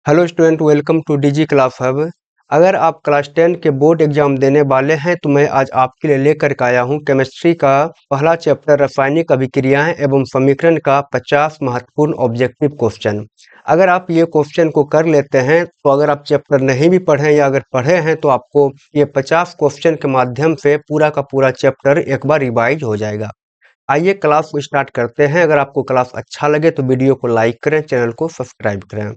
Hello student, welcome to Digi Class Hub. अगर आप class 10 के बोर्ड एग्जाम देने वाले हैं तो मैं आज आपके लिए लेकर के आया हूं केमिस्ट्री का पहला चैप्टर रासायनिक अभिक्रियाएं एवं समीकरण का 50 महत्वपूर्ण ऑब्जेक्टिव क्वेश्चन। अगर आप ये क्वेश्चन को कर लेते हैं तो अगर आप चैप्टर नहीं भी पढ़े या अगर पढ़े हैं तो आपको ये 50 क्वेश्चन के माध्यम से पूरा का पूरा चैप्टर एक बार रिवाइज हो जाएगा। आइए क्लास को स्टार्ट करते हैं। अगर आपको क्लास अच्छा लगे तो वीडियो को लाइक करें, चैनल को सब्सक्राइब करें।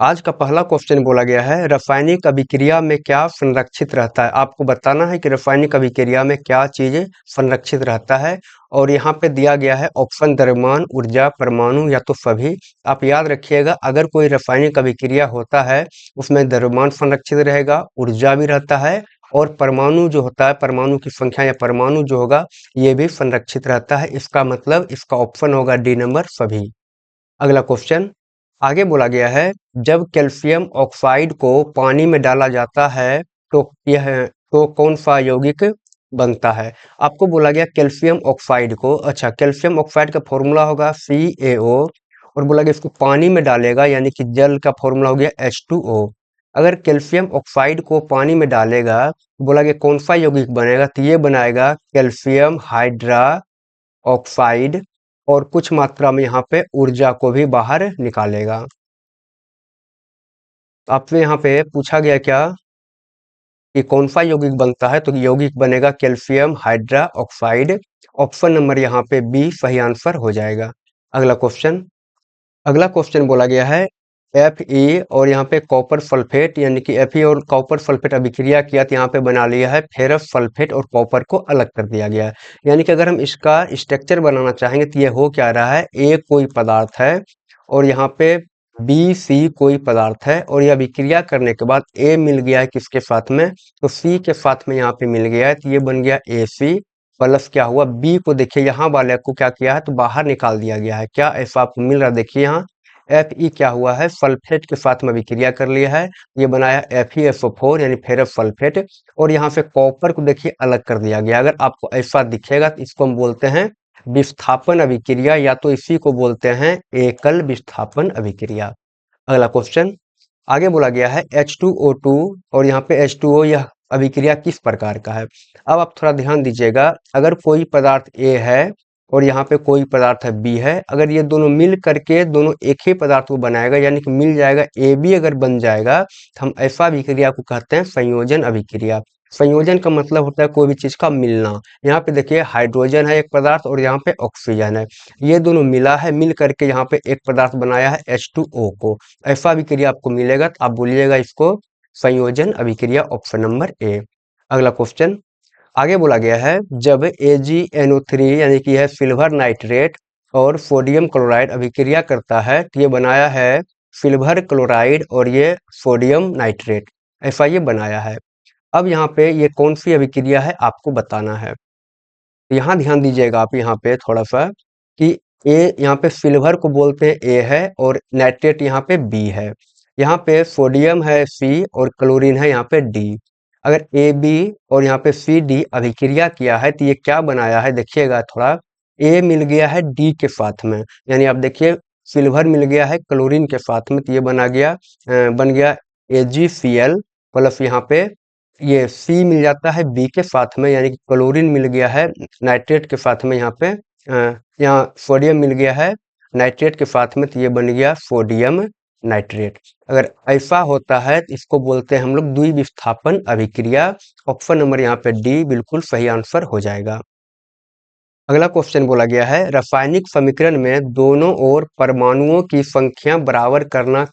आज का पहला क्वेश्चन बोला गया है, रासायनिक अभिक्रिया में क्या संरक्षित रहता है। आपको बताना है कि रासायनिक अभिक्रिया में क्या चीज संरक्षित रहता है। और यहाँ पे दिया गया है ऑप्शन द्रव्यमान, ऊर्जा, परमाणु या तो सभी। आप याद रखिएगा, अगर कोई रासायनिक अभिक्रिया होता है उसमें द्रव्यमान संरक्षित रहेगा, ऊर्जा भी रहता है और परमाणु जो होता है, परमाणु की संख्या या परमाणु जो होगा ये भी संरक्षित रहता है। इसका मतलब इसका ऑप्शन होगा डी नंबर, सभी। अगला क्वेश्चन आगे बोला गया है, जब कैल्शियम ऑक्साइड को पानी में डाला जाता है तो यह तो कौन सा यौगिक बनता है। आपको बोला गया कैल्शियम ऑक्साइड को, अच्छा कैल्शियम ऑक्साइड का फॉर्मूला होगा CaO और बोला गया इसको पानी में डालेगा यानी कि जल का फॉर्मूला हो गया H2O। अगर कैल्शियम ऑक्साइड को पानी में डालेगा तो बोला गया कौन सा यौगिक बनेगा, तो ये बनाएगा कैल्शियम हाइड्रा ऑक्साइड और कुछ मात्रा में यहाँ पे ऊर्जा को भी बाहर निकालेगा। आपसे यहाँ पे पूछा गया क्या कि कौन सा यौगिक बनता है, तो यौगिक बनेगा calcium hydra oxide. Option number यहाँ पे बी सही आंसर हो जाएगा। अगला क्वेश्चन बोला गया है, Fe और यहाँ पे कॉपर सल्फेट यानी कि Fe और कॉपर सल्फेट अभिक्रिया किया तो यहाँ पे बना लिया है फेरस सल्फेट और कॉपर को अलग कर दिया गया है। यानी कि अगर हम इसका स्ट्रक्चर बनाना चाहेंगे तो ये हो क्या रहा है, ए कोई पदार्थ है और यहाँ पे बी सी कोई पदार्थ है और यह अभिक्रिया करने के बाद ए मिल गया है किसके साथ में, तो सी के साथ में यहाँ पे मिल गया है, तो ये बन गया AC प्लस क्या हुआ बी को देखिए यहाँ वाले को क्या किया है तो बाहर निकाल दिया गया है। क्या ऐसा आपको मिल रहा है, देखिए यहाँ Fe क्या हुआ है सल्फेट के साथ में अभिक्रिया कर लिया है, ये बनाया FeSO4 यानी फेरस सल्फेट और यहाँ से कॉपर को देखिए अलग कर दिया गया। अगर आपको ऐसा दिखेगा तो इसको हम बोलते हैं विस्थापन अभिक्रिया या तो इसी को बोलते हैं एकल विस्थापन अभिक्रिया। अगला क्वेश्चन आगे बोला गया है H2O2 और यहाँ पे H2O, यह अभिक्रिया किस प्रकार का है। अब आप थोड़ा ध्यान दीजिएगा, अगर कोई पदार्थ A है और यहाँ पे कोई पदार्थ है B है, अगर ये दोनों मिल करके दोनों एक ही पदार्थ को बनाएगा यानी कि मिल जाएगा AB अगर बन जाएगा तो हम ऐसा अभिक्रिया को कहते हैं संयोजन अभिक्रिया। संयोजन का मतलब होता है कोई भी चीज का मिलना। यहाँ पे देखिए हाइड्रोजन है एक पदार्थ और यहाँ पे ऑक्सीजन है, ये दोनों मिला है, मिल करके यहाँ पे एक पदार्थ बनाया है H2O को। ऐसा अभिक्रिया आपको मिलेगा तो आप बोलिएगा इसको संयोजन अभिक्रिया, ऑप्शन नंबर ए। अगला क्वेश्चन आगे बोला गया है, जब AgNO3 यानी कि है सिल्वर नाइट्रेट और सोडियम क्लोराइड अभिक्रिया करता है तो ये बनाया है सिल्वर क्लोराइड और ये सोडियम नाइट्रेट, ऐसा ये बनाया है। अब यहाँ पे ये कौन सी अभिक्रिया है आपको बताना है। यहाँ ध्यान दीजिएगा आप यहाँ पे थोड़ा सा कि ए यहाँ पे सिल्वर को बोलते हैं ए है और नाइट्रेट यहाँ पे बी है, यहाँ पे सोडियम है सी और क्लोरीन है यहाँ पे डी। अगर ए बी और यहाँ पे सी डी अभिक्रिया किया है तो ये क्या बनाया है, देखिएगा थोड़ा ए मिल गया है डी के साथ में, यानी आप देखिए सिल्वर मिल गया है क्लोरीन के साथ में तो ये बन गया AgCl प्लस यहाँ पे ये सी मिल जाता है बी के साथ में यानी कि क्लोरीन मिल गया है नाइट्रेट के साथ में, यहाँ पे यहाँ सोडियम मिल गया है नाइट्रेट के साथ में तो ये बन गया सोडियम नाइट्रेट। अगर ऐसा होता है तो इसको बोलते हैं हम लोग द्विविस्थापन अभिक्रिया। ऑप्शन नंबर यहाँ पे डी बिल्कुल सही आंसर हो जाएगा। अगला क्वेश्चन बोला गया है, रासायनिक समीकरण में दोनों ओर परमाणुओं की संख्या बराबर करना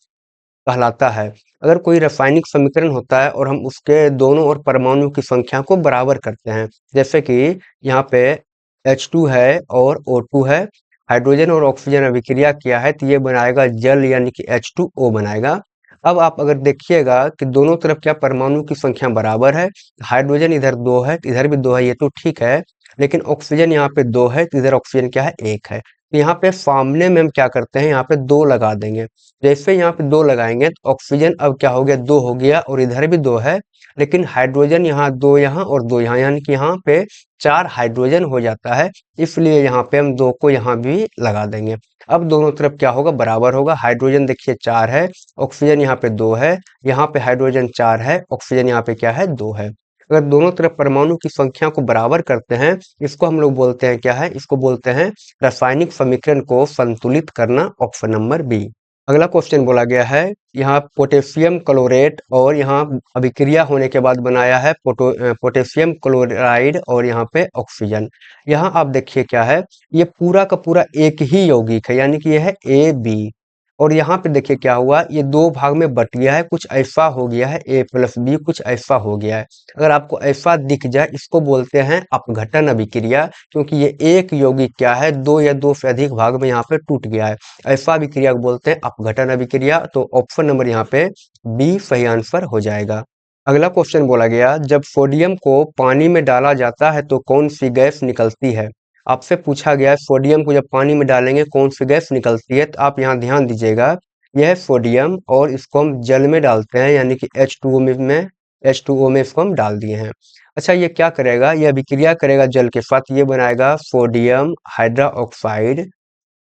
कहलाता है। अगर कोई रासायनिक समीकरण होता है और हम उसके दोनों ओर परमाणु की संख्या को बराबर करते हैं, जैसे कि यहाँ पे H2 है और O2 है, हाइड्रोजन और ऑक्सीजन अभिक्रिया किया है तो ये बनाएगा जल यानी कि H2O बनाएगा। अब आप अगर देखिएगा कि दोनों तरफ क्या परमाणु की संख्या बराबर है, हाइड्रोजन इधर 2 है इधर भी 2 है, ये तो ठीक है। लेकिन ऑक्सीजन यहाँ पे 2 है, तो इधर ऑक्सीजन क्या है, 1 है। तो यहाँ पे सामने में हम क्या करते हैं, यहाँ पे 2 लगा देंगे। जैसे यहाँ पे 2 लगाएंगे तो ऑक्सीजन अब क्या हो गया, 2 हो गया, और इधर भी 2 है। लेकिन हाइड्रोजन यहाँ 2 यहाँ और 2 यहाँ, यानी कि यहाँ पे 4 हाइड्रोजन हो जाता है। इसलिए यहाँ पे हम 2 को यहाँ भी लगा देंगे। अब दोनों तरफ क्या होगा, बराबर होगा। हाइड्रोजन देखिए 4 है, ऑक्सीजन यहाँ पे 2 है, यहाँ पे हाइड्रोजन 4 है, ऑक्सीजन यहाँ पे क्या है, 2 है। अगर दोनों तरफ परमाणु की संख्या को बराबर करते हैं, इसको हम लोग बोलते हैं क्या है, इसको बोलते हैं रासायनिक समीकरण को संतुलित करना, ऑप्शन नंबर बी। अगला क्वेश्चन बोला गया है, यहाँ पोटेशियम क्लोरेट और यहाँ अभिक्रिया होने के बाद बनाया है पोटेशियम क्लोराइड और यहाँ पे ऑक्सीजन। यहाँ आप देखिए क्या है, ये पूरा का पूरा एक ही यौगिक है, यानी कि यह है ए बी। और यहाँ पे देखिए क्या हुआ, ये 2 भाग में बट गया है, कुछ ऐसा हो गया है, ए प्लस बी कुछ ऐसा हो गया है। अगर आपको ऐसा दिख जाए, इसको बोलते हैं अपघटन अभिक्रिया, क्योंकि ये एक यौगिक क्या है, 2 या 2 से अधिक भाग में यहाँ पे टूट गया है। ऐसा अभिक्रिया को बोलते हैं अपघटन अभिक्रिया। तो ऑप्शन नंबर यहाँ पे बी सही आंसर हो जाएगा। अगला क्वेश्चन बोला गया, जब सोडियम को पानी में डाला जाता है तो कौन सी गैस निकलती है। आपसे पूछा गया है सोडियम को जब पानी में डालेंगे कौन सी गैस निकलती है, तो आप यहाँ ध्यान दीजिएगा, यह है सोडियम और इसको हम जल में डालते हैं, यानी कि H2O में H2O में इसको हम डाल दिए हैं। अच्छा, ये क्या करेगा, ये अभिक्रिया करेगा जल के साथ, ये बनाएगा सोडियम हाइड्रोक्साइड।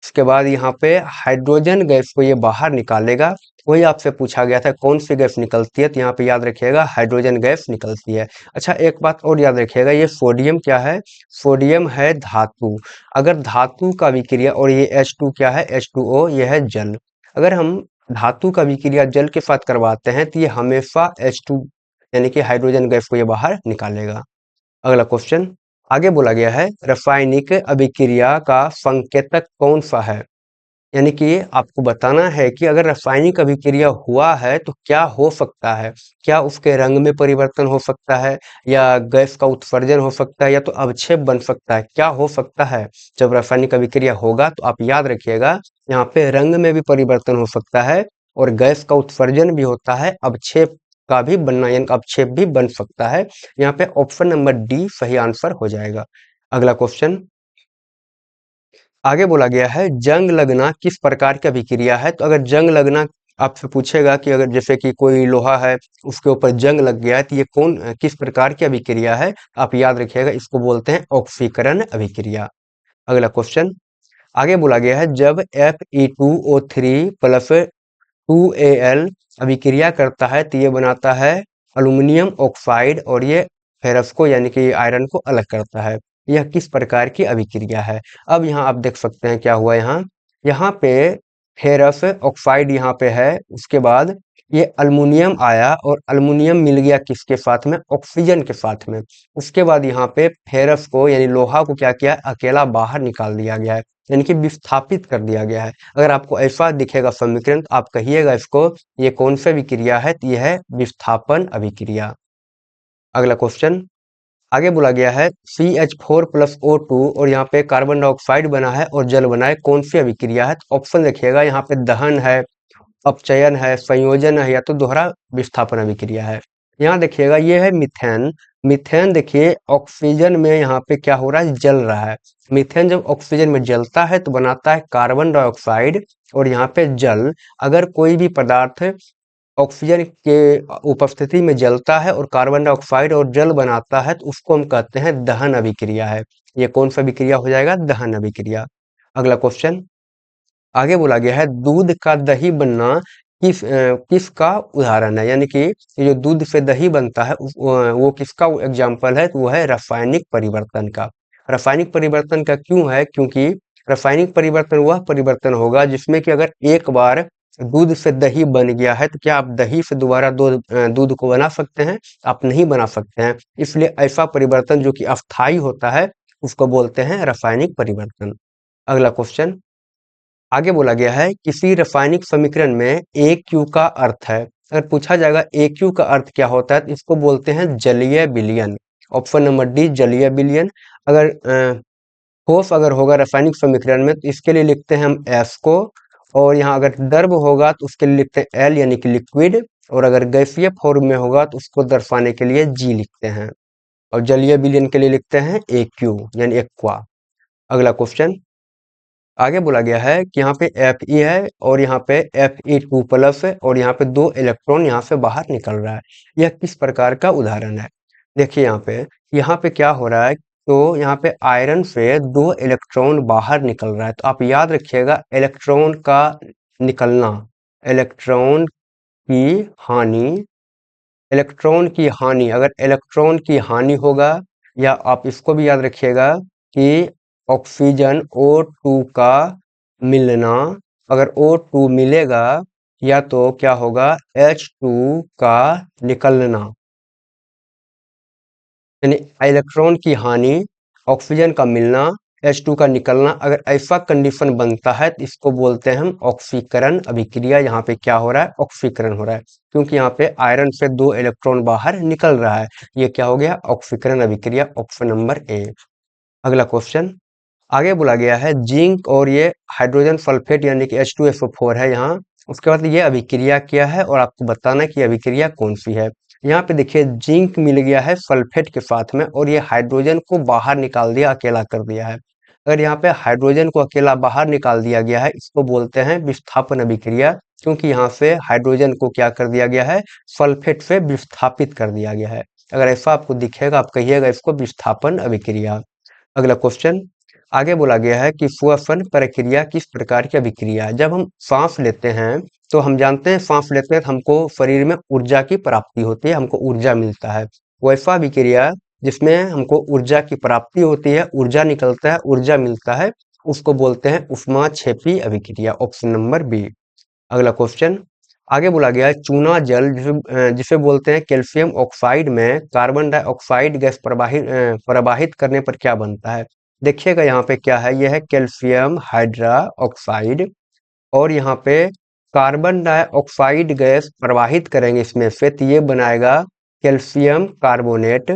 उसके बाद यहाँ पे हाइड्रोजन गैस को ये बाहर निकालेगा। वही आपसे पूछा गया था कौन सी गैस निकलती है, तो यहाँ पे याद रखिएगा हाइड्रोजन गैस निकलती है। अच्छा, एक बात और याद रखिएगा, ये सोडियम क्या है, सोडियम है धातु। अगर धातु का विक्रिया, और ये H2 क्या है, H2O, ये है जल। अगर हम धातु का विक्रिया जल के साथ करवाते हैं तो ये हमेशा H2 यानी कि हाइड्रोजन गैस को ये बाहर निकालेगा। अगला क्वेश्चन, आगे बोला गया है, रासायनिक अभिक्रिया का संकेतक कौन सा है। यानी कि आपको बताना है कि अगर रासायनिक अभिक्रिया हुआ है तो क्या हो सकता है। क्या उसके रंग में परिवर्तन हो सकता है, या गैस का उत्सर्जन हो सकता है, या तो अवक्षेप बन सकता है, क्या हो सकता है। जब रासायनिक अभिक्रिया होगा तो आप याद रखिएगा, यहाँ पे रंग में भी परिवर्तन हो सकता है, और गैस का उत्सर्जन भी होता है, अवक्षेप का भी बनना, यानी अवक्षेप भी बन सकता है। यहाँ पे ऑप्शन नंबर डी सही आंसर हो जाएगा। अगला क्वेश्चन, आगे बोला गया है, जंग लगना किस प्रकार की अभिक्रिया है। तो अगर जंग लगना आपसे पूछेगा कि अगर जैसे कि कोई लोहा है उसके ऊपर जंग लग गया है, तो ये किस प्रकार की अभिक्रिया है, आप याद रखिएगा, इसको बोलते हैं ऑक्सीकरण अभिक्रिया। अगला क्वेश्चन, आगे बोला गया है, जब Fe2O3 प्लस 2Al अभिक्रिया करता है तो ये बनाता है अल्युमिनियम ऑक्साइड, और ये फेरस को यानी कि आयरन को अलग करता है। यह किस प्रकार की अभिक्रिया है। अब यहाँ आप देख सकते हैं क्या हुआ, यहाँ यहाँ पे फेरस ऑक्साइड यहाँ पे है, उसके बाद ये अल्युमिनियम आया और अल्युमिनियम मिल गया किसके साथ में, ऑक्सीजन के साथ में। उसके बाद यहाँ पे फेरस को यानी लोहा को क्या किया, अकेला बाहर निकाल दिया गया है, यानी कि विस्थापित कर दिया गया है। अगर आपको ऐसा दिखेगा समीकरण तो आप कहिएगा इसको, ये कौन सा अभिक्रिया है, तो यह है विस्थापन अभिक्रिया। अगला क्वेश्चन, आगे बोला गया है, CH4 प्लस O2 और यहाँ पे कार्बन डाइऑक्साइड बना है और जल बना है, कौन सी अभिक्रिया है। तो ऑप्शन देखिएगा, यहाँ पे दहन है, अपचयन है, संयोजन है, या तो दोहरा विस्थापन अभिक्रिया है। यहाँ देखिएगा, ये है मीथेन। मीथेन देखिए ऑक्सीजन में यहाँ पे क्या हो रहा है, जल रहा है। मीथेन जब ऑक्सीजन में जलता है तो बनाता है कार्बन डाइऑक्साइड और यहाँ पे जल। अगर कोई भी पदार्थ ऑक्सीजन के उपस्थिति में जलता है और कार्बन डाइऑक्साइड और जल बनाता है, तो उसको हम कहते हैं दहन अभिक्रिया है। ये कौन सा अभिक्रिया हो जाएगा, दहन अभिक्रिया। अगला क्वेश्चन, आगे बोला गया है, दूध का दही बनना किसका उदाहरण है। यानी कि ये जो दूध से दही बनता है वो किसका एग्जाम्पल है, तो वो है रासायनिक परिवर्तन का। रासायनिक परिवर्तन का क्यों है, क्योंकि रासायनिक परिवर्तन वह परिवर्तन होगा जिसमें कि अगर एक बार दूध से दही बन गया है तो क्या आप दही से दोबारा दूध को बना सकते हैं, आप नहीं बना सकते हैं। इसलिए ऐसा परिवर्तन जो कि अस्थायी होता है उसको बोलते हैं रासायनिक परिवर्तन। अगला क्वेश्चन, आगे बोला गया है, किसी रासायनिक समीकरण में AQ का अर्थ है। अगर पूछा जाएगा AQ का अर्थ क्या होता है, तो इसको बोलते हैं जलीय विलयन। ऑप्शन नंबर डी जलीय विलयन। अगर ठोस अगर होगा रासायनिक समीकरण में तो इसके लिए लिखते हैं हम S को, और यहाँ अगर द्रव होगा तो उसके लिए लिखते हैं L यानी कि लिक्विड, और अगर गैसीय फॉर्म में होगा तो उसको दर्शाने के लिए G लिखते हैं। और जलीय विलयन के लिए लिखते हैं AQ यानी एक्वा। अगला क्वेश्चन आगे बोला गया है कि यहाँ पे Fe है और यहाँ पे Fe2+ है और यहाँ पे 2 इलेक्ट्रॉन यहाँ से बाहर निकल रहा है। यह किस प्रकार का उदाहरण है? देखिए यहाँ पे क्या हो रहा है, तो यहाँ पे आयरन से 2 इलेक्ट्रॉन बाहर निकल रहा है। तो आप याद रखिएगा इलेक्ट्रॉन का निकलना, इलेक्ट्रॉन की हानि, इलेक्ट्रॉन की हानि, अगर इलेक्ट्रॉन की हानि होगा, या आप इसको भी याद रखिएगा कि ऑक्सीजन O2 का मिलना, अगर O2 मिलेगा या तो क्या होगा H2 का निकलना, यानी इलेक्ट्रॉन की हानि, ऑक्सीजन का मिलना, H2 का निकलना, अगर ऐसा कंडीशन बनता है तो इसको बोलते हैं हम ऑक्सीकरण अभिक्रिया। यहाँ पे क्या हो रहा है, ऑक्सीकरण हो रहा है, क्योंकि यहाँ पे आयरन से 2 इलेक्ट्रॉन बाहर निकल रहा है। ये क्या हो गया, ऑक्सीकरण अभिक्रिया, ऑप्शन नंबर ए। अगला क्वेश्चन आगे बोला गया है जिंक और ये हाइड्रोजन सल्फेट यानी कि H2SO4 है यहाँ, उसके बाद ये अभिक्रिया क्या है और आपको बताना है कि अभिक्रिया कौन सी है। यहाँ पे देखिए जिंक मिल गया है सल्फेट के साथ में और ये हाइड्रोजन को बाहर निकाल दिया, अकेला कर दिया है। अगर यहाँ पे हाइड्रोजन को अकेला बाहर निकाल दिया गया है, इसको बोलते हैं विस्थापन अभिक्रिया, क्योंकि यहाँ से हाइड्रोजन को क्या कर दिया गया है, सल्फेट से विस्थापित कर दिया गया है। अगर ऐसा आपको दिखेगा आप कहिएगा इसको विस्थापन अभिक्रिया। अगला क्वेश्चन आगे बोला गया है कि श्वसन प्रक्रिया किस प्रकार की अभिक्रिया है। जब हम सांस लेते हैं तो हम जानते हैं सांस लेते हैं तो हमको शरीर में ऊर्जा की प्राप्ति होती है, हमको ऊर्जा मिलता है। वैसा अभिक्रिया जिसमें हमको ऊर्जा की प्राप्ति होती है, ऊर्जा निकलता है, ऊर्जा मिलता है, उसको बोलते हैं ऊष्माक्षेपी अभिक्रिया, ऑप्शन नंबर बी। अगला क्वेश्चन आगे बोला गया है चूना जल जिसे बोलते हैं कैल्शियम ऑक्साइड में कार्बन डाइऑक्साइड गैस प्रवाहित करने पर क्या बनता है। देखिएगा यहाँ पे क्या है, यह है कैल्शियम हाइड्रा ऑक्साइड और यहाँ पे कार्बन डाइऑक्साइड गैस प्रवाहित करेंगे इसमें से तो ये बनाएगा कैल्शियम कार्बोनेट,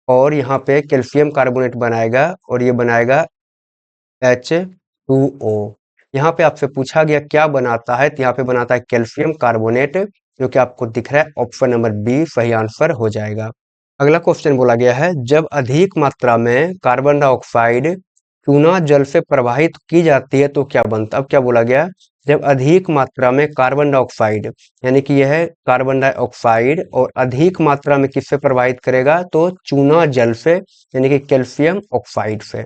और यहाँ पे कैल्शियम कार्बोनेट बनाएगा और ये बनाएगा H2O। यहाँ पे आपसे पूछा गया क्या बनाता है, तो यहाँ पे बनाता है कैल्शियम कार्बोनेट, जो कि आपको दिख रहा है, ऑप्शन नंबर बी सही आंसर हो जाएगा। अगला क्वेश्चन बोला गया है जब अधिक मात्रा में कार्बन डाइऑक्साइड चूना जल से प्रवाहित की जाती है तो क्या बनता है। अब क्या बोला गया, जब अधिक मात्रा में कार्बन डाइऑक्साइड, यानी कि यह है कार्बन डाइऑक्साइड और अधिक मात्रा में किससे प्रवाहित करेगा, तो चूना जल से यानी कि कैल्शियम ऑक्साइड से।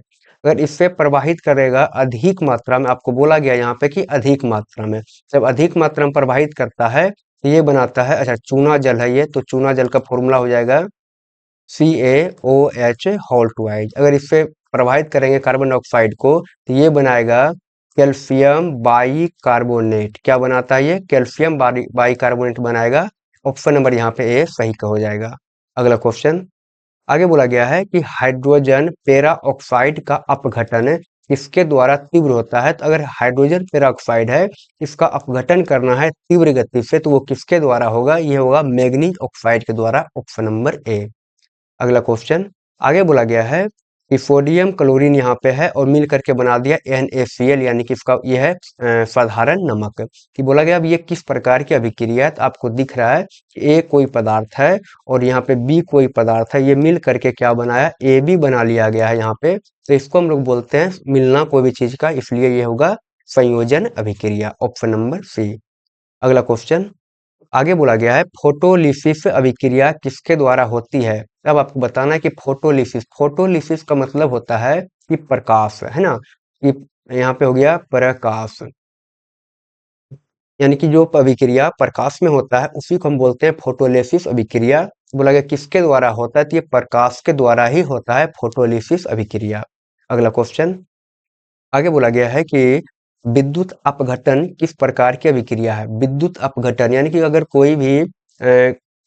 अगर इससे प्रवाहित करेगा अधिक मात्रा में, आपको बोला गया यहाँ पे कि अधिक मात्रा में, जब अधिक मात्रा में प्रवाहित करता है तो ये बनाता है, अच्छा चूना जल है ये, तो चूना जल का फॉर्मूला हो जाएगा CaOH होल ट्वाइस। अगर इससे प्रवाहित करेंगे कार्बन डाइऑक्साइड को तो ये बनाएगा कैल्शियम बाई कार्बोनेट। क्या बनाता है ये, कैल्शियम बाई कार्बोनेट बनाएगा, ऑप्शन नंबर यहाँ पे ए सही का हो जाएगा। अगला क्वेश्चन आगे बोला गया है कि हाइड्रोजन पेरा ऑक्साइड का अपघटन किसके द्वारा तीव्र होता है। तो अगर हाइड्रोजन पेरा ऑक्साइड है, इसका अपघटन करना है तीव्र गति से, तो वो किसके द्वारा होगा, ये होगा मैग्नीज ऑक्साइड के द्वारा, ऑप्शन नंबर ए। अगला क्वेश्चन आगे बोला गया है कि सोडियम क्लोरीन यहाँ पे है और मिल करके बना दिया NaCl, यानी कि इसका यह है साधारण नमक। कि बोला गया अब ये किस प्रकार की अभिक्रिया है, तो आपको दिख रहा है कि ए कोई पदार्थ है और यहाँ पे बी कोई पदार्थ है, ये मिल करके क्या बनाया, AB बना लिया गया है यहाँ पे। तो इसको हम लोग बोलते हैं मिलना कोई भी चीज का, इसलिए ये होगा संयोजन अभिक्रिया, ऑप्शन नंबर सी। अगला क्वेश्चन आगे बोला गया है फोटोलिसिस अभिक्रिया किसके द्वारा होती है। अब आपको बताना है कि फोटोलिसिस, फोटोलिसिस का मतलब होता है कि प्रकाश, है ना, कि यहाँ पे हो गया प्रकाश, यानी कि जो अभिक्रिया प्रकाश में होता है उसी को हम बोलते हैं फोटोलिसिस अभिक्रिया। बोला गया किसके द्वारा होता है, तो ये प्रकाश के द्वारा ही होता है फोटोलिसिस अभिक्रिया। अगला क्वेश्चन आगे बोला गया है कि विद्युत अपघटन किस प्रकार की अभिक्रिया है। विद्युत अपघटन यानी कि अगर कोई भी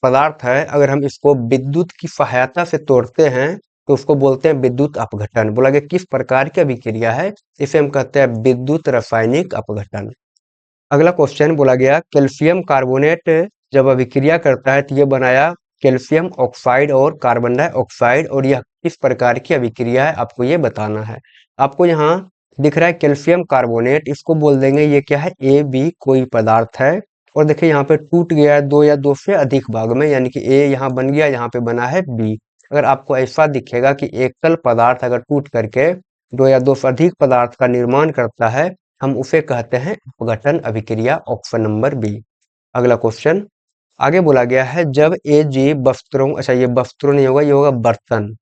पदार्थ है, अगर हम इसको विद्युत की सहायता से तोड़ते हैं तो उसको बोलते हैं विद्युत अपघटन। बोला गया किस प्रकार की अभिक्रिया है, इसे हम कहते हैं विद्युत रासायनिक अपघटन। अगला क्वेश्चन बोला गया कैल्शियम कार्बोनेट जब अभिक्रिया करता है तो ये बनाया कैल्शियम ऑक्साइड और कार्बन डाइऑक्साइड, और यह किस प्रकार की अभिक्रिया है आपको ये बताना है। आपको यहाँ दिख रहा है कैल्शियम कार्बोनेट, इसको बोल देंगे ये क्या है, AB कोई पदार्थ है, और देखिए यहाँ पे टूट गया है दो या दो से अधिक भाग में, यानी कि A यहाँ बन गया, यहाँ पे बना है B, अगर आपको ऐसा दिखेगा कि एकल पदार्थ अगर टूट करके दो या दो से अधिक पदार्थ का निर्माण करता है, हम उसे कहते हैं अपघटन अभिक्रिया, ऑप्शन नंबर बी। अगला क्वेश्चन आगे बोला गया है, जब एजी वस्त्रों, अच्छा ये वस्त्रों नहीं होगा, ये होगा बर्तन।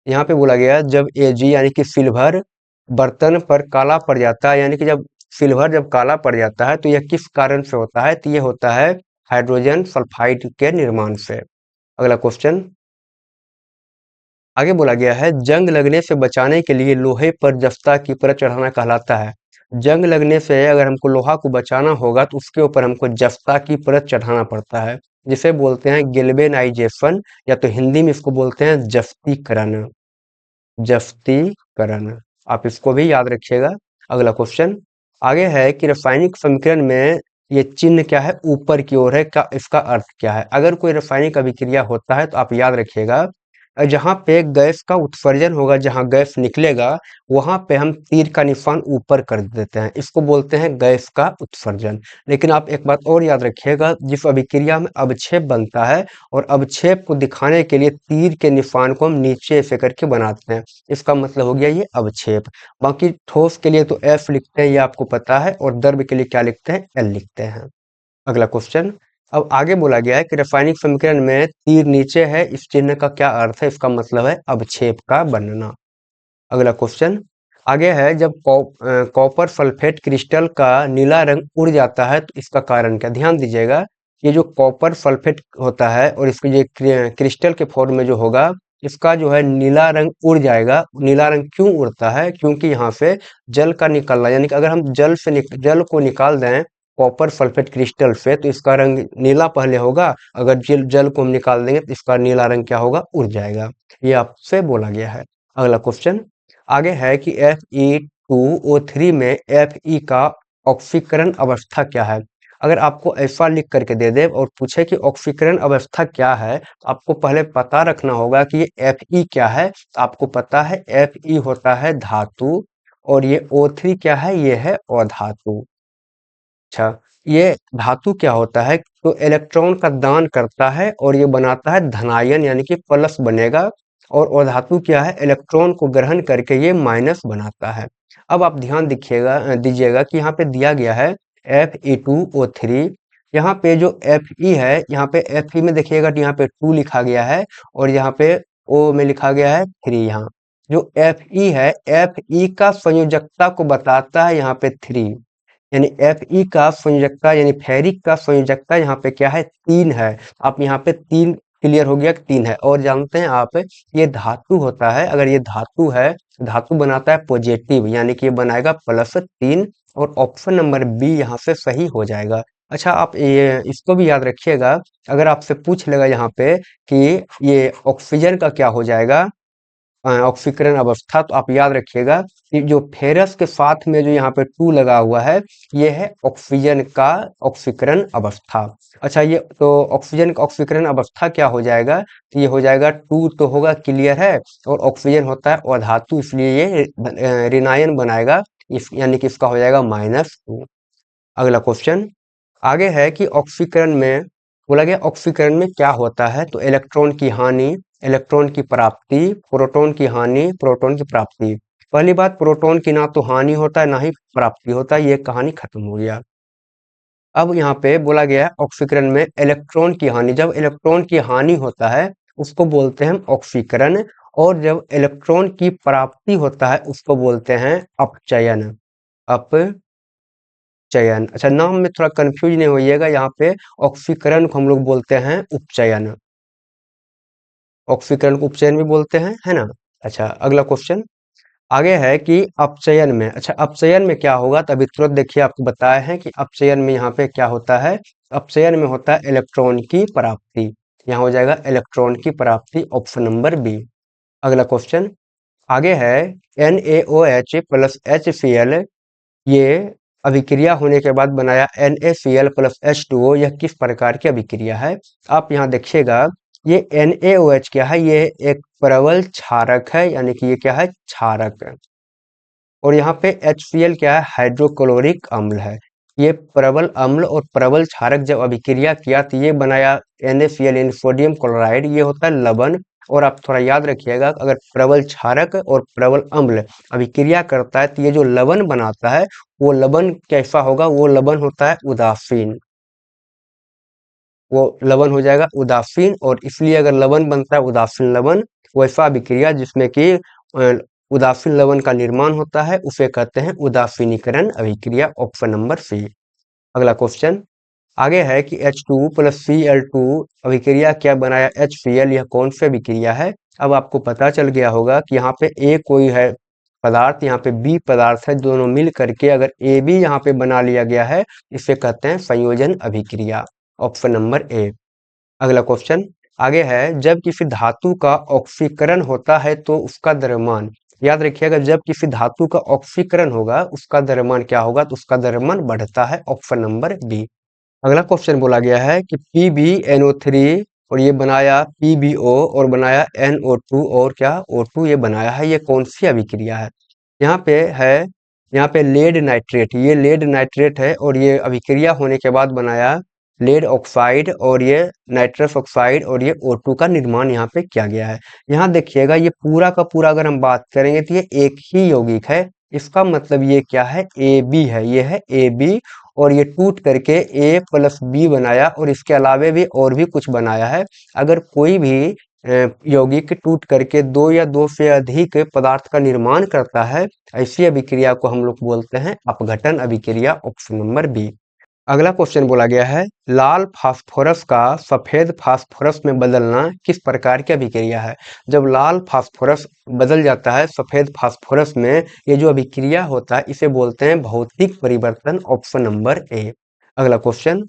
यहाँ पे बोला गया जब एजी यानी कि सिल्वर बर्तन पर काला पड़ जाता है, यानी कि जब सिल्वर जब काला पड़ जाता है तो यह किस कारण से होता है, तो ये होता है हाइड्रोजन सल्फाइड के निर्माण से। अगला क्वेश्चन आगे बोला गया है, जंग लगने से बचाने के लिए लोहे पर जस्ता की परत चढ़ाना कहलाता है। जंग लगने से अगर हमको लोहा को बचाना होगा तो उसके ऊपर हमको जस्ता की परत चढ़ाना पड़ता है, जिसे बोलते हैं गेल्वेनाइजेशन, या तो हिंदी में इसको बोलते हैं जस्तीकरण। जस्तीकरण, आप इसको भी याद रखिएगा। अगला क्वेश्चन आगे है कि रासायनिक समीकरण में ये चिन्ह क्या है, ऊपर की ओर है, का इसका अर्थ क्या है। अगर कोई रासायनिक अभिक्रिया होता है तो आप याद रखिएगा, जहाँ पे गैस का उत्सर्जन होगा, जहाँ गैस निकलेगा, वहां पे हम तीर का निशान ऊपर कर देते हैं, इसको बोलते हैं गैस का उत्सर्जन। लेकिन आप एक बात और याद रखिएगा, जिस अभिक्रिया में अवक्षेप बनता है और अवक्षेप को दिखाने के लिए तीर के निशान को हम नीचे से करके बनाते हैं, इसका मतलब हो गया ये अवक्षेप। बाकी ठोस के लिए तो एफ लिखते हैं, ये आपको पता है, और द्रव के लिए क्या लिखते हैं, एल लिखते हैं। अगला क्वेश्चन अब आगे बोला गया है कि रासायनिक समीकरण में तीर नीचे है, इस चिन्ह का क्या अर्थ है, इसका मतलब है अवक्षेप का बनना। अगला क्वेश्चन आगे है, जब कॉपर सल्फेट क्रिस्टल का नीला रंग उड़ जाता है तो इसका कारण क्या। ध्यान दीजिएगा, ये जो कॉपर सल्फेट होता है और इसके जो क्रिस्टल के फॉर्म में जो होगा, इसका जो है नीला रंग उड़ जाएगा। नीला रंग क्यों उड़ता है, क्योंकि यहाँ से जल का निकलना, यानी कि अगर हम जल को निकाल दें कॉपर सल्फेट क्रिस्टल से तो इसका रंग नीला पहले होगा, अगर जल को हम निकाल देंगे तो इसका नीला रंग क्या होगा, उड़ जाएगा। ये आपसे बोला गया है। अगला क्वेश्चन आगे है कि Fe2O3 में Fe का ऑक्सीकरण अवस्था क्या है। अगर आपको ऐसा लिख करके दे दे और पूछे कि ऑक्सीकरण अवस्था क्या है, तो आपको पहले पता रखना होगा कि ये Fe क्या है। तो आपको पता है Fe होता है धातु, और ये O3 क्या है, ये है अधातु। अच्छा, ये धातु क्या होता है, तो इलेक्ट्रॉन का दान करता है और ये बनाता है धनायन, यानी कि प्लस बनेगा। और अधातु क्या है, इलेक्ट्रॉन को ग्रहण करके ये माइनस बनाता है। अब आप ध्यान दीजिएगा कि यहाँ पे दिया गया है Fe2O3। यहाँ पे जो Fe है, यहाँ पे Fe में देखिएगा कि यहाँ पे 2 लिखा गया है, और यहाँ पे O में लिखा गया है 3। यहाँ जो Fe है, Fe का संयोजकता को बताता है यहाँ पे 3, यानी Fe का संयोजकता यानी फेरिक का संयोजकता यहाँ पे क्या है, 3 है। आप यहाँ पे 3 क्लियर हो गया कि 3 है। और जानते हैं आप, ये धातु होता है, अगर ये धातु है, धातु बनाता है पॉजिटिव, यानी कि ये बनाएगा +3, और ऑप्शन नंबर बी यहाँ से सही हो जाएगा। अच्छा, आप ये इसको भी याद रखिएगा, अगर आपसे पूछ लेगा यहाँ पे कि ये ऑक्सीजन का क्या हो जाएगा, ऑक्सीकरण अवस्था, तो आप याद रखिएगा कि जो फेरस के साथ में जो यहाँ पे 2 लगा हुआ है, ये है ऑक्सीजन का ऑक्सीकरण अवस्था। अच्छा, ये तो ऑक्सीजन का ऑक्सीकरण अवस्था क्या हो जाएगा, तो ये हो जाएगा 2 तो होगा, क्लियर है, और ऑक्सीजन होता है अधातु, इसलिए ये ऋणायन बनाएगा, यानी कि इसका हो जाएगा -2। अगला क्वेश्चन आगे है कि ऑक्सीकरण में बोला गया, ऑक्सीकरण में क्या होता है, तो इलेक्ट्रॉन की हानि, इलेक्ट्रॉन की प्राप्ति, प्रोटॉन की हानि, प्रोटॉन की प्राप्ति। पहली बात, प्रोटॉन की ना तो हानि होता है ना ही प्राप्ति होता है, ये कहानी खत्म हो गया। अब यहाँ पे बोला गया है ऑक्सीकरण में इलेक्ट्रॉन की हानि, जब इलेक्ट्रॉन की हानि होता है उसको बोलते हैं ऑक्सीकरण, और जब इलेक्ट्रॉन की प्राप्ति होता है उसको बोलते हैं अपचयन। चयन, अच्छा, नाम में थोड़ा कंफ्यूज नहीं होइएगा, यहाँ पे ऑक्सीकरण को हम लोग बोलते हैं उपचयन, ऑक्सीकरण को उपचयन भी बोलते हैं, है ना। अच्छा, अगला क्वेश्चन आगे है कि अपचयन में, अच्छा अपचयन में क्या होगा, तो अभी तुरंत देखिए आपको बताया है कि अपचयन में यहाँ पे क्या होता है, अपचयन में होता है इलेक्ट्रॉन की प्राप्ति, यहाँ हो जाएगा इलेक्ट्रॉन की प्राप्ति, ऑप्शन नंबर बी। अगला क्वेश्चन आगे है, NaOH प्लस HCl, ये अभिक्रिया होने के बाद बनाया NaCl प्लस H2O, यह किस प्रकार की अभिक्रिया है। आप यहाँ देखिएगा, ये NaOH क्या है, ये एक प्रबल क्षारक है, यानी कि ये क्या है, क्षारक है। और यहाँ पे HCl क्या है, हाइड्रोक्लोरिक अम्ल है। ये प्रबल अम्ल और प्रबल क्षारक जब अभिक्रिया किया तो ये बनाया NaCl यानी सोडियम क्लोराइड, ये होता है लवण। और आप थोड़ा याद रखिएगा, अगर प्रबल क्षारक और प्रबल अम्ल अभिक्रिया करता है तो ये जो लवण बनाता है वो लवण कैसा होगा, वो लवण होता है उदासीन। वो लवण हो जाएगा उदासीन, और इसलिए अगर लवण बनता है उदासीन लवण, वैसा अभिक्रिया जिसमें कि उदासीन लवण का निर्माण होता है उसे कहते हैं उदासीनीकरण अभिक्रिया। Option number C. अगला क्वेश्चन आगे है कि H2 प्लस Cl2 अभिक्रिया क्या बनाया HCl, यह कौन सी अभिक्रिया है। अब आपको पता चल गया होगा कि यहाँ पे A कोई है पदार्थ, यहाँ पे B पदार्थ है, दोनों मिल करके अगर AB यहाँ पे बना लिया गया है, इसे कहते हैं संयोजन अभिक्रिया। Option number A. अगला क्वेश्चन आगे है, जब किसी धातु का ऑक्सीकरण होता है तो उसका द्रव्यमान, याद रखिएगा जब किसी धातु का ऑक्सीकरण होगा उसका द्रव्यमान क्या होगा, तो उसका द्रव्यमान बढ़ता है। Option number B. अगला क्वेश्चन बोला गया है कि PbNO3 और ये बनाया PbO और बनाया NO2 और क्या O2 ये बनाया है, ये कौन सी अभिक्रिया है। यहाँ पे है, यहाँ पे लेड नाइट्रेट, ये लेड नाइट्रेट है और ये अभिक्रिया होने के बाद बनाया लेड ऑक्साइड और ये नाइट्रस ऑक्साइड और ये O2 का निर्माण यहाँ पे किया गया है। यहाँ देखिएगा ये पूरा का पूरा अगर हम बात करेंगे तो ये एक ही यौगिक है, इसका मतलब ये क्या है AB है, ये है AB। और ये टूट करके A प्लस B बनाया और इसके अलावे भी और भी कुछ बनाया है। अगर कोई भी यौगिक टूट करके दो या दो से अधिक पदार्थ का निर्माण करता है, ऐसी अभिक्रिया को हम लोग बोलते हैं अपघटन अभिक्रिया। Option number B. अगला क्वेश्चन बोला गया है, लाल फास्फोरस का सफेद फास्फोरस में बदलना किस प्रकार की अभिक्रिया है। जब लाल फास्फोरस बदल जाता है सफेद फास्फोरस में, ये जो अभिक्रिया होता है इसे बोलते हैं भौतिक परिवर्तन। Option number A. अगला क्वेश्चन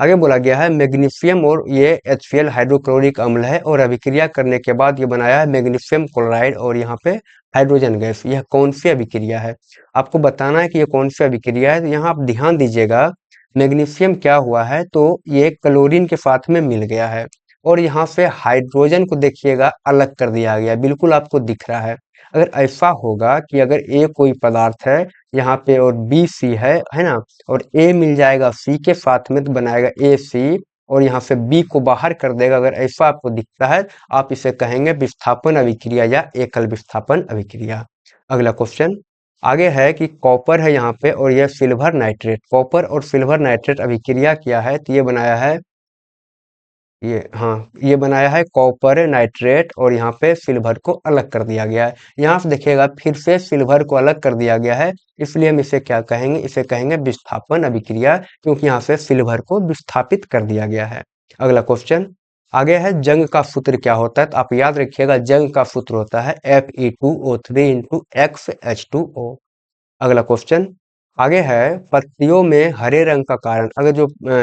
आगे बोला गया है, मैग्नीशियम और ये HCl हाइड्रोक्लोरिक अम्ल है और अभिक्रिया करने के बाद ये बनाया है मैग्नीशियम क्लोराइड और यहाँ पे हाइड्रोजन गैस, यह कौन सी अभिक्रिया है। आपको बताना है कि ये कौन सी अभिक्रिया है, तो यहाँ आप ध्यान दीजिएगा। मैग्नीशियम क्या हुआ है, तो ये क्लोरीन के साथ में मिल गया है और यहाँ से हाइड्रोजन को देखिएगा अलग कर दिया गया, बिल्कुल आपको दिख रहा है। अगर ऐसा होगा कि अगर ए कोई पदार्थ है यहाँ पे और बी सी है ना, और ए मिल जाएगा सी के साथ में तो बनाएगा ए सी, और यहाँ से बी को बाहर कर देगा, अगर ऐसा आपको दिखता है आप इसे कहेंगे विस्थापन अभिक्रिया या एकल विस्थापन अभिक्रिया। अगला क्वेश्चन आगे है कि कॉपर है यहाँ पे और यह सिल्वर नाइट्रेट, कॉपर और सिल्वर नाइट्रेट अभिक्रिया किया है तो ये बनाया है, ये हाँ ये बनाया है कॉपर नाइट्रेट और यहाँ पे सिल्वर को अलग कर दिया गया है। यहाँ से देखिएगा फिर से सिल्वर को अलग कर दिया गया है, इसलिए हम इसे क्या कहेंगे, इसे कहेंगे विस्थापन अभिक्रिया, क्योंकि यहाँ से सिल्वर को विस्थापित कर दिया गया है। अगला क्वेश्चन आगे है, जंग का सूत्र क्या होता है, तो आप याद रखिएगा जंग का सूत्र होता है Fe2O3 इंटू XH2O। अगला क्वेश्चन आगे है, पत्तियों में हरे रंग का कारण, अगर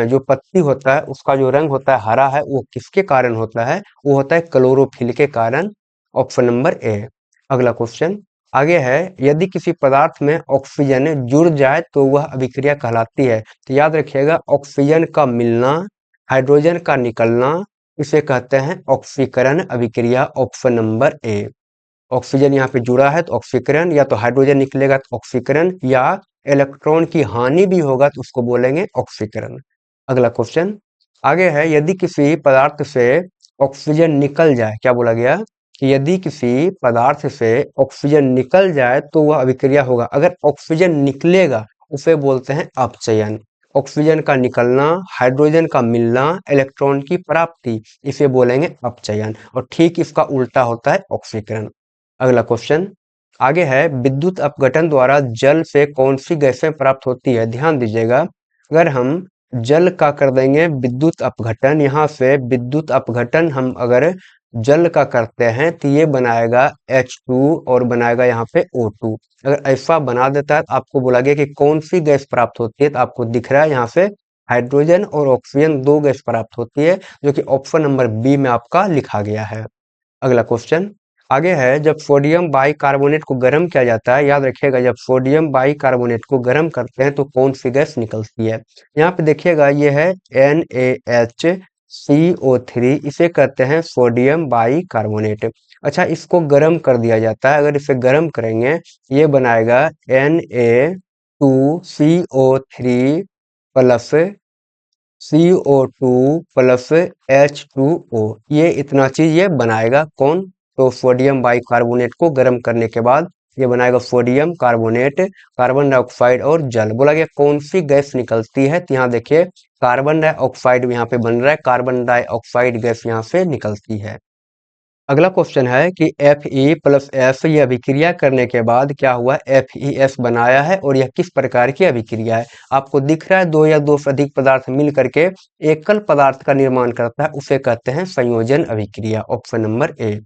जो पत्ती होता है उसका जो रंग होता है हरा है वो किसके कारण होता है, वो होता है क्लोरोफिल के कारण। Option number A. अगला क्वेश्चन आगे है, यदि किसी पदार्थ में ऑक्सीजन जुड़ जाए तो वह अभिक्रिया कहलाती है, तो याद रखिएगा ऑक्सीजन का मिलना, हाइड्रोजन का निकलना, इसे कहते हैं ऑक्सीकरण अभिक्रिया। Option number A. ऑक्सीजन यहाँ पे जुड़ा है तो ऑक्सीकरण, या तो हाइड्रोजन निकलेगा तो ऑक्सीकरण, या इलेक्ट्रॉन की हानि भी होगा तो उसको बोलेंगे ऑक्सीकरण। अगला क्वेश्चन आगे है, यदि किसी पदार्थ से ऑक्सीजन निकल जाए, क्या बोला गया कि यदि किसी पदार्थ से ऑक्सीजन निकल जाए तो वह अभिक्रिया होगा, अगर ऑक्सीजन निकलेगा उसे बोलते हैं अपचयन। ऑक्सीजन का निकलना, हाइड्रोजन का मिलना, इलेक्ट्रॉन की प्राप्ति, इसे बोलेंगे अपचयन, और ठीक इसका उल्टा होता है ऑक्सीकरण। अगला क्वेश्चन आगे है, विद्युत अपघटन द्वारा जल से कौन सी गैसें प्राप्त होती है। ध्यान दीजिएगा, अगर हम जल का कर देंगे विद्युत अपघटन, यहाँ से विद्युत अपघटन हम अगर जल का करते हैं तो ये बनाएगा H2 और बनाएगा यहाँ पे O2। अगर ऐसा बना देता है तो आपको बोला गया कि कौन सी गैस प्राप्त होती है, तो आपको दिख रहा है यहाँ से हाइड्रोजन और ऑक्सीजन दो गैस प्राप्त होती है, जो कि ऑप्शन नंबर बी में आपका लिखा गया है। अगला क्वेश्चन आगे है, जब सोडियम बाइकार्बोनेट को गर्म किया जाता है, याद रखिएगा जब सोडियम बाइकार्बोनेट को गर्म करते हैं तो कौन सी गैस निकलती है। यहाँ पे देखिएगा ये है NaHCO3, इसे कहते हैं सोडियम बाइकार्बोनेट। अच्छा, इसको गर्म कर दिया जाता है, अगर इसे गर्म करेंगे ये बनाएगा Na2CO3 plus CO2 plus H2O, ये इतना चीज ये बनाएगा कौन? तो सोडियम बाइकार्बोनेट को गर्म करने के बाद ये बनाएगा सोडियम कार्बोनेट, कार्बन डाइऑक्साइड और जल। बोला गया कौन सी गैस निकलती है, तो यहाँ देखिए कार्बन डाइऑक्साइड यहाँ पे बन रहा है, कार्बन डाइऑक्साइड गैस यहाँ से निकलती है। अगला क्वेश्चन है कि Fe+S ये अभिक्रिया करने के बाद क्या हुआ? FeS बनाया है और यह किस प्रकार की अभिक्रिया है? आपको दिख रहा है दो या दो से अधिक पदार्थ मिल करके एकल पदार्थ का निर्माण करता है, उसे कहते हैं संयोजन अभिक्रिया। Option number A.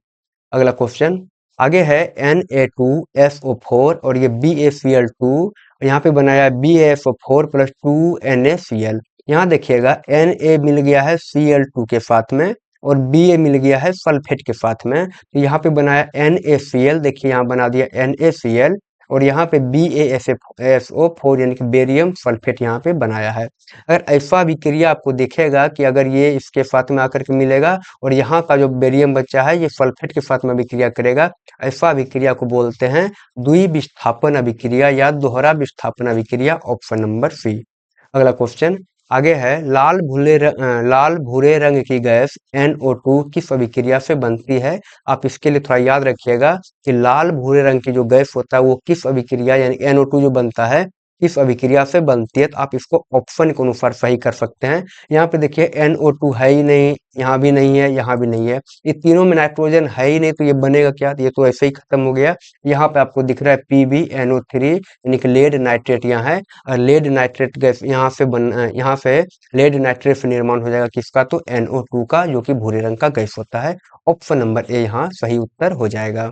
अगला क्वेश्चन आगे है Na2SO4 और ये BaCl2, यहाँ पे बनाया BaSO4 प्लस 2NaCl। यहाँ देखिएगा Na मिल गया है Cl2 के साथ में और Ba मिल गया है सल्फेट के साथ में, तो यहाँ पे बनाया NaCl, देखिए यहाँ बना दिया NaCl और यहाँ पे BaSO4 यानी कि बेरियम सल्फेट यहाँ पे बनाया है। अगर ऐसा अभिक्रिया आपको दिखेगा कि अगर ये इसके साथ में आकर के मिलेगा और यहाँ का जो बेरियम बचा है ये सल्फेट के साथ में अभिक्रिया करेगा, ऐसा अभिक्रिया को बोलते हैं द्विविस्थापन अभिक्रिया या दोहरा विस्थापन अभिक्रिया। Option number C. अगला क्वेश्चन आगे है लाल भूरे रंग की गैस NO2 किस अभिक्रिया से बनती है? आप इसके लिए थोड़ा याद रखिएगा कि लाल भूरे रंग की जो गैस होता है वो किस अभिक्रिया यानी NO2 जो बनता है किस अभिक्रिया से बनती है, तो आप इसको ऑप्शन के अनुसार सही कर सकते हैं। यहाँ पे देखिए NO2 है ही नहीं, यहाँ भी नहीं है, यहाँ भी नहीं है, ये तीनों में नाइट्रोजन है ही नहीं, तो ये बनेगा क्या? तो ये तो ऐसे ही खत्म हो गया। यहाँ पे आपको दिख रहा है PbNO3 यानी कि लेड नाइट्रेट यहाँ है और लेड नाइट्रेट गैस यहाँ से लेड नाइट्रेट से निर्माण हो जाएगा किसका? तो NO2 का, जो कि भूरे रंग का गैस होता है। ऑप्शन नंबर ए यहाँ सही उत्तर हो जाएगा।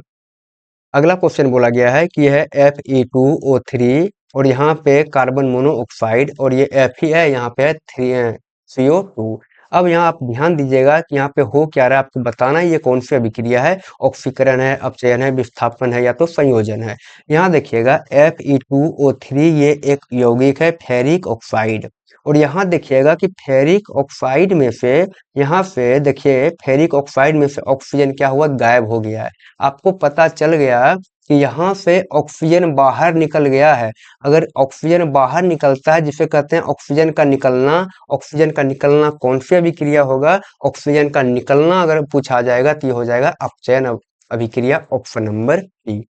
अगला क्वेश्चन बोला गया है कि यह Fe2O3 और यहाँ पे कार्बन मोनोऑक्साइड और ये Fe है, यहाँ पे है CO2। अब यहाँ आप ध्यान दीजिएगा कि यहाँ पे हो क्या रहा है, आपको बताना है ये कौन सी अभिक्रिया है, ऑक्सीकरण है, अपचयन है, विस्थापन है या तो संयोजन है। यहाँ देखिएगा Fe2O3 ये एक यौगिक है फेरिक ऑक्साइड और यहाँ देखिएगा कि फेरिक ऑक्साइड में से, यहाँ से देखिए फेरिक ऑक्साइड में से ऑक्सीजन क्या हुआ? गायब हो गया है। आपको पता चल गया कि यहाँ से ऑक्सीजन बाहर निकल गया है। अगर ऑक्सीजन बाहर निकलता है जिसे कहते हैं ऑक्सीजन का निकलना, ऑक्सीजन का निकलना कौन सी अभिक्रिया होगा? ऑक्सीजन का निकलना अगर पूछा जाएगा तो ये हो जाएगा अपचयन अभिक्रिया। Option number D.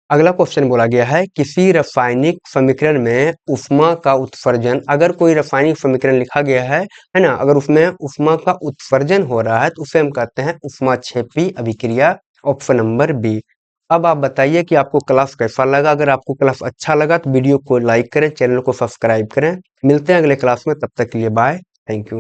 अगला क्वेश्चन बोला गया है किसी रासायनिक समीकरण में ऊष्मा का उत्सर्जन, अगर कोई रासायनिक समीकरण लिखा गया है ना, अगर उसमें ऊष्मा का उत्सर्जन हो रहा है तो उसे हम कहते हैं ऊष्माक्षेपी अभिक्रिया। Option number B. अब आप बताइए कि आपको क्लास कैसा लगा? अगर आपको क्लास अच्छा लगा तो वीडियो को लाइक करें, चैनल को सब्सक्राइब करें। मिलते हैं अगले क्लास में, तब तक के लिए बाय, थैंक यू।